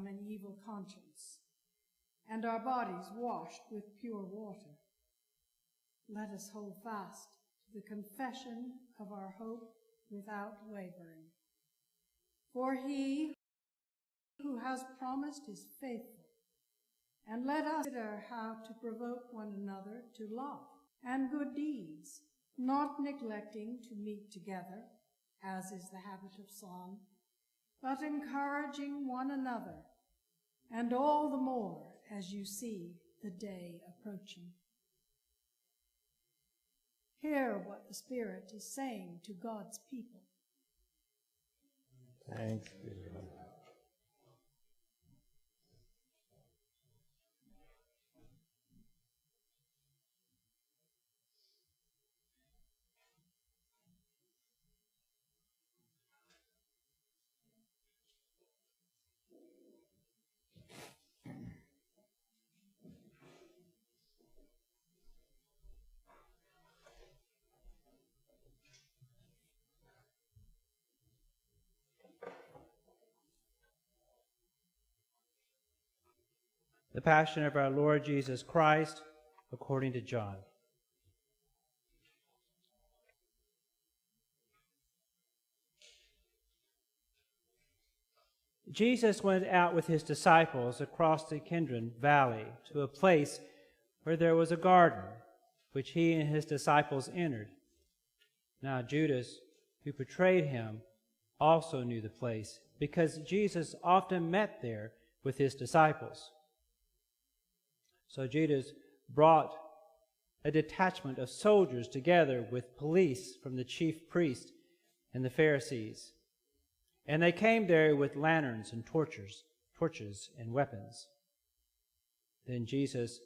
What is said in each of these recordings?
from an evil conscience, and our bodies washed with pure water. Let us hold fast to the confession of our hope without wavering. For he who has promised is faithful. And let us consider how to provoke one another to love and good deeds, not neglecting to meet together, as is the habit of some, but encouraging one another, and all the more as you see the day approaching. Hear what the Spirit is saying to God's people. Thanks be to God. The Passion of our Lord Jesus Christ, according to John. Jesus went out with his disciples across the Kidron Valley to a place where there was a garden, which he and his disciples entered. Now Judas, who betrayed him, also knew the place, because Jesus often met there with his disciples. So Judas brought a detachment of soldiers together with police from the chief priests and the Pharisees. And they came there with lanterns and torches and weapons. Then Jesus,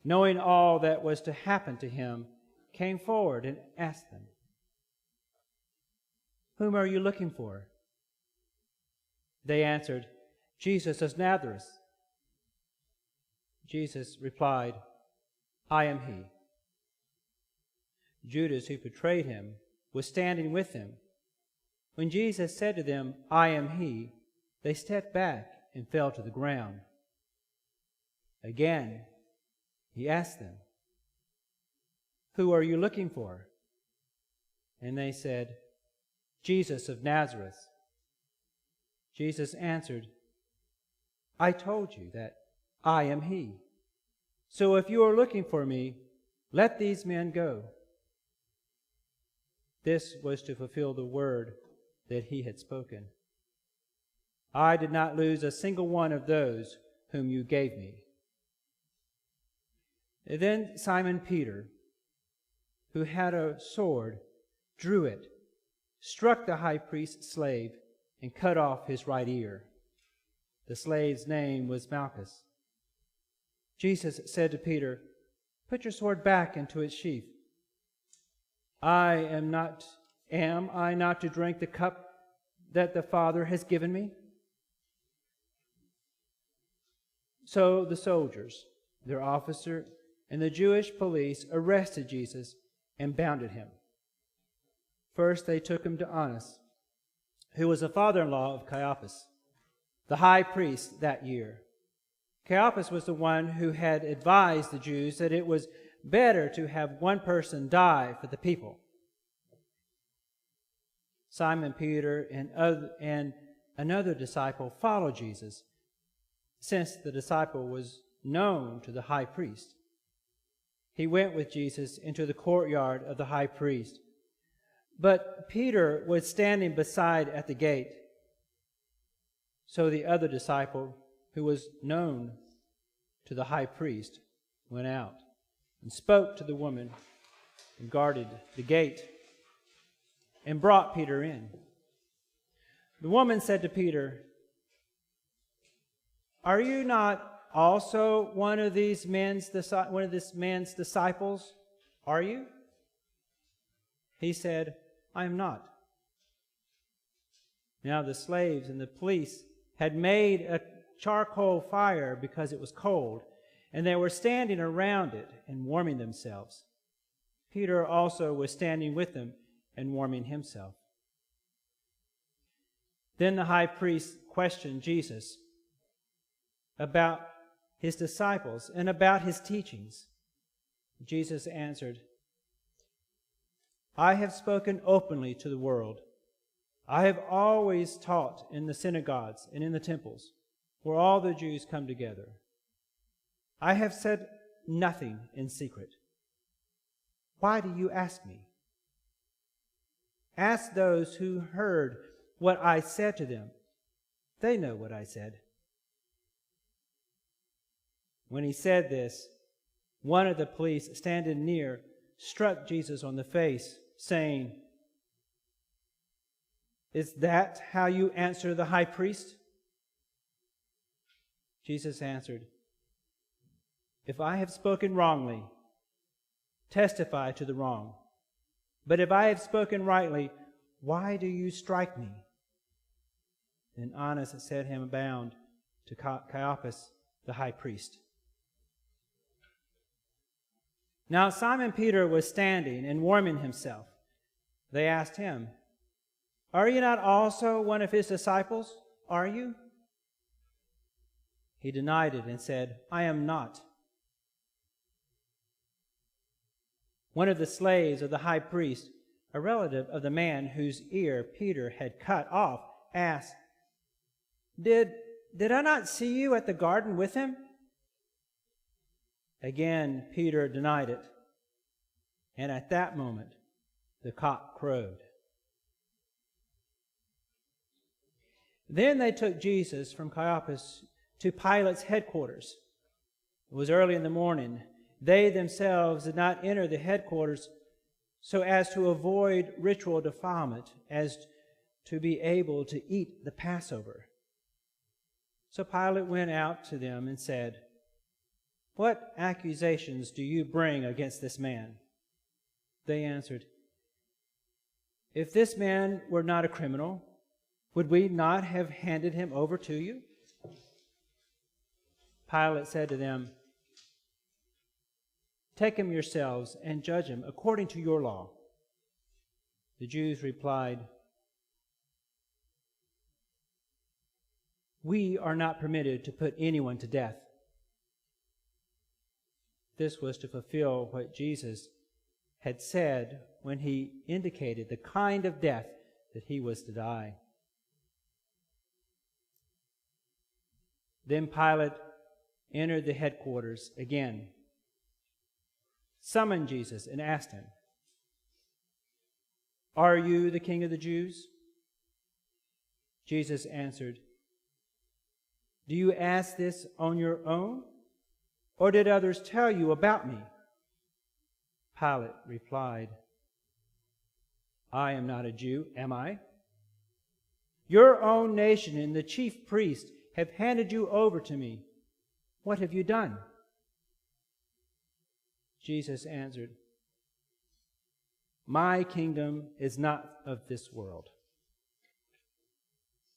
knowing all that was to happen to him, came forward and asked them, "Whom are you looking for?" They answered, "Jesus of Nazareth." Jesus replied, "I am he." Judas, who betrayed him, was standing with them. When Jesus said to them, "I am he," they stepped back and fell to the ground. Again, he asked them, "Who are you looking for?" And they said, "Jesus of Nazareth." Jesus answered, "I told you that I am he. So if you are looking for me, let these men go." This was to fulfill the word that he had spoken. "I did not lose a single one of those whom you gave me." Then Simon Peter, who had a sword, drew it, struck the high priest's slave, and cut off his right ear. The slave's name was Malchus. Jesus said to Peter, "Put your sword back into its sheath. Am I not to drink the cup that the Father has given me?" So the soldiers, their officer, and the Jewish police arrested Jesus and bounded him. First they took him to Annas, who was the father-in-law of Caiaphas, the high priest that year. Caiaphas was the one who had advised the Jews that it was better to have one person die for the people. Simon Peter and another disciple followed Jesus, since the disciple was known to the high priest. He went with Jesus into the courtyard of the high priest. But Peter was standing beside at the gate. So the other disciple, who was known to the high priest, went out and spoke to the woman and guarded the gate and brought Peter in. The woman said to Peter, "Are you not also one of this man's disciples? Are you?" He said, "I am not." Now the slaves and the police had made a charcoal fire because it was cold, and they were standing around it and warming themselves. Peter also was standing with them and warming himself. Then the high priest questioned Jesus, about his disciples and about his teachings. Jesus answered, I have spoken openly to the world. I have always taught in the synagogues and in the temples, where all the Jews come together. I have said nothing in secret. Why do you ask me? Ask those who heard what I said to them. They know what I said. When he said this, one of the police standing near struck Jesus on the face, saying, Is that how you answer the high priest? Jesus answered, If I have spoken wrongly, testify to the wrong. But if I have spoken rightly, why do you strike me? Then Annas set him bound to Caiaphas, the high priest. Now Simon Peter was standing and warming himself. They asked him, Are you not also one of his disciples? Are you? He denied it and said, I am not. One of the slaves of the high priest, a relative of the man whose ear Peter had cut off, asked, Did I not see you at the garden with him? Again, Peter denied it. And at that moment, the cock crowed. Then they took Jesus from Caiaphas to Pilate's headquarters. It was early in the morning. They themselves did not enter the headquarters so as to avoid ritual defilement, as to be able to eat the Passover. So Pilate went out to them and said, What accusations do you bring against this man? They answered, If this man were not a criminal, would we not have handed him over to you? Pilate said to them, Take him yourselves and judge him according to your law. The Jews replied, We are not permitted to put anyone to death. This was to fulfill what Jesus had said when he indicated the kind of death that he was to die. Then Pilate entered the headquarters again, summoned Jesus, and asked him, Are you the king of the Jews? Jesus answered, Do you ask this on your own, or did others tell you about me? Pilate replied, I am not a Jew, am I? Your own nation and the chief priest have handed you over to me. What have you done? Jesus answered, My kingdom is not of this world.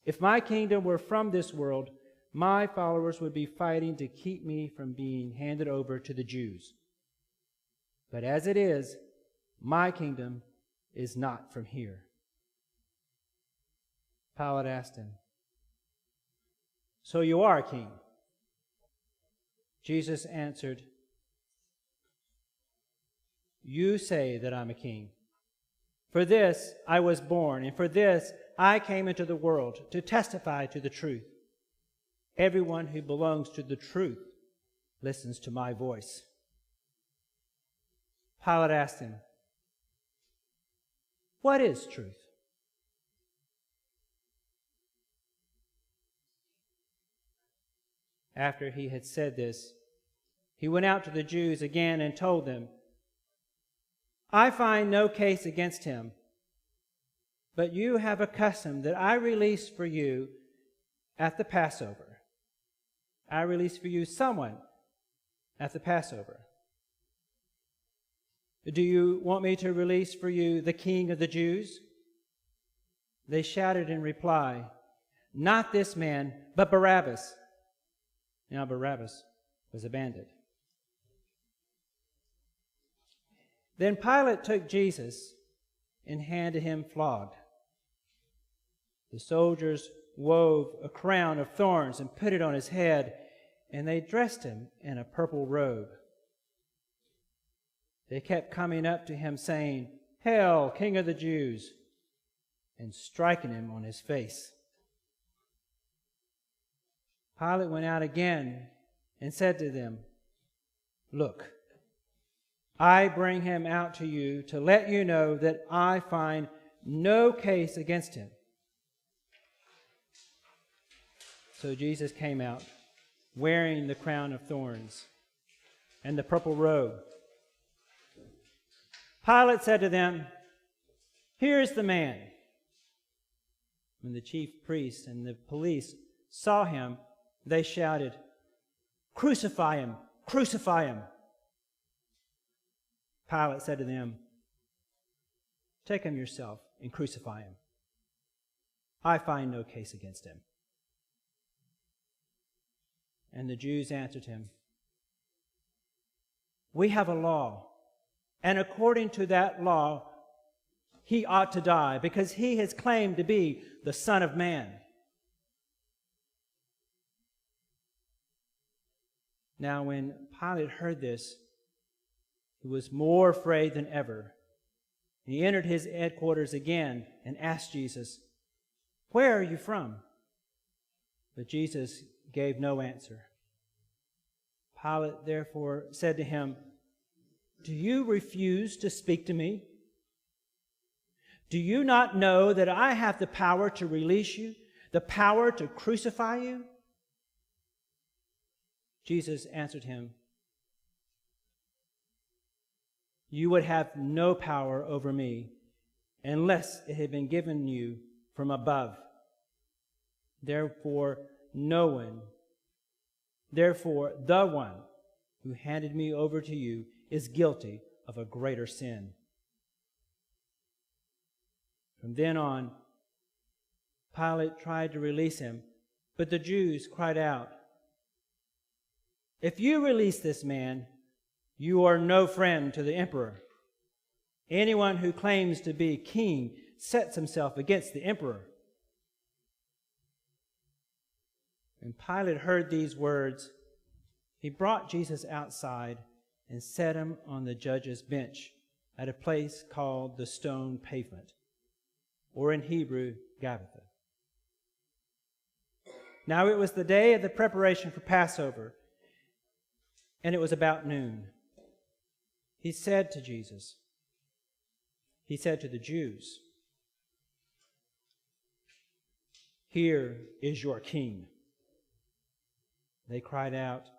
If my kingdom were from this world, my followers would be fighting to keep me from being handed over to the Jews. But as it is, my kingdom is not from here. Pilate asked him, So you are a king? Jesus answered, You say that I'm a king. For this I was born, and for this I came into the world, to testify to the truth. Everyone who belongs to the truth listens to my voice. Pilate asked him, What is truth? After he had said this, he went out to the Jews again and told them, I find no case against him, but you have a custom that I release for you at the Passover. I release for you someone at the Passover. Do you want me to release for you the King of the Jews? They shouted in reply, Not this man, but Barabbas. Now Barabbas was a bandit. Then Pilate took Jesus and handed him flogged. The soldiers wove a crown of thorns and put it on his head and they dressed him in a purple robe. They kept coming up to him, saying, "Hail, King of the Jews!" and striking him on his face. Pilate went out again and said to them, "Look, I bring him out to you to let you know that I find no case against him." So Jesus came out, wearing the crown of thorns and the purple robe. Pilate said to them, "Here's the man." When the chief priests and the police saw him, they shouted, "Crucify him! Crucify him!" Pilate said to them, "Take him yourself and crucify him. I find no case against him." And the Jews answered him, "We have a law, and according to that law, he ought to die, because he has claimed to be the Son of Man." Now when Pilate heard this, he was more afraid than ever. He entered his headquarters again and asked Jesus, "Where are you from?" But Jesus gave no answer. Pilate therefore said to him, "Do you refuse to speak to me? Do you not know that I have the power to release you, the power to crucify you?" Jesus answered him, "You would have no power over me unless it had been given you from above. Therefore, the one who handed me over to you is guilty of a greater sin." From then on, Pilate tried to release him, but the Jews cried out, "If you release this man, you are no friend to the emperor. Anyone who claims to be king sets himself against the emperor." When Pilate heard these words, he brought Jesus outside and set him on the judge's bench at a place called the Stone Pavement, or in Hebrew, Gabbatha. Now it was the day of the preparation for Passover, and it was about noon. He said to the Jews, "Here is your king." They cried out,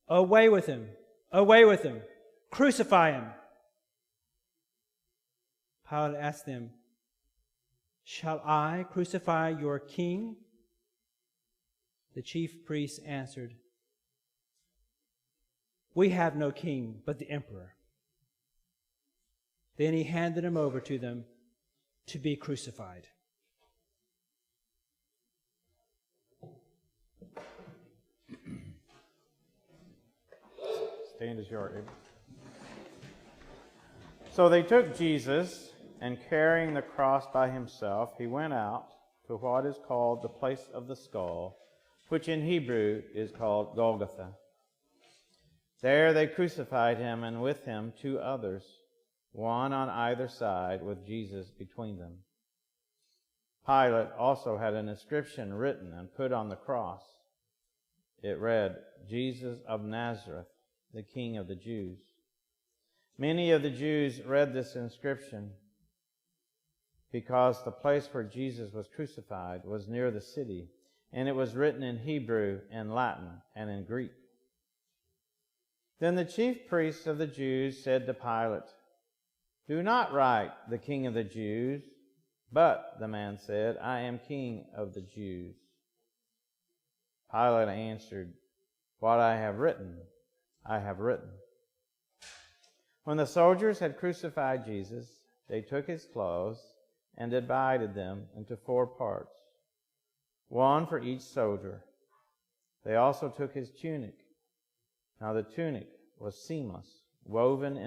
"Away with him! Away with him! Crucify him!" Pilate asked them, "Shall I crucify your king?" The chief priests answered, "We have no king but the emperor." Then he handed him over to them to be crucified. Stand as you are able. So they took Jesus, and carrying the cross by himself, he went out to what is called the place of the skull, which in Hebrew is called Golgotha. There they crucified him, and with him 2 others, one on either side, with Jesus between them. Pilate also had an inscription written and put on the cross. It read, "Jesus of Nazareth, the King of the Jews." Many of the Jews read this inscription because the place where Jesus was crucified was near the city, and it was written in Hebrew, in Latin, and in Greek. Then the chief priests of the Jews said to Pilate, "Do not write, 'The King of the Jews,' but," the man said, "I am King of the Jews." Pilate answered, "What I have written, I have written." When the soldiers had crucified Jesus, they took his clothes and divided them into 4 parts, one for each soldier. They also took his tunic. Now the tunic was seamless, woven in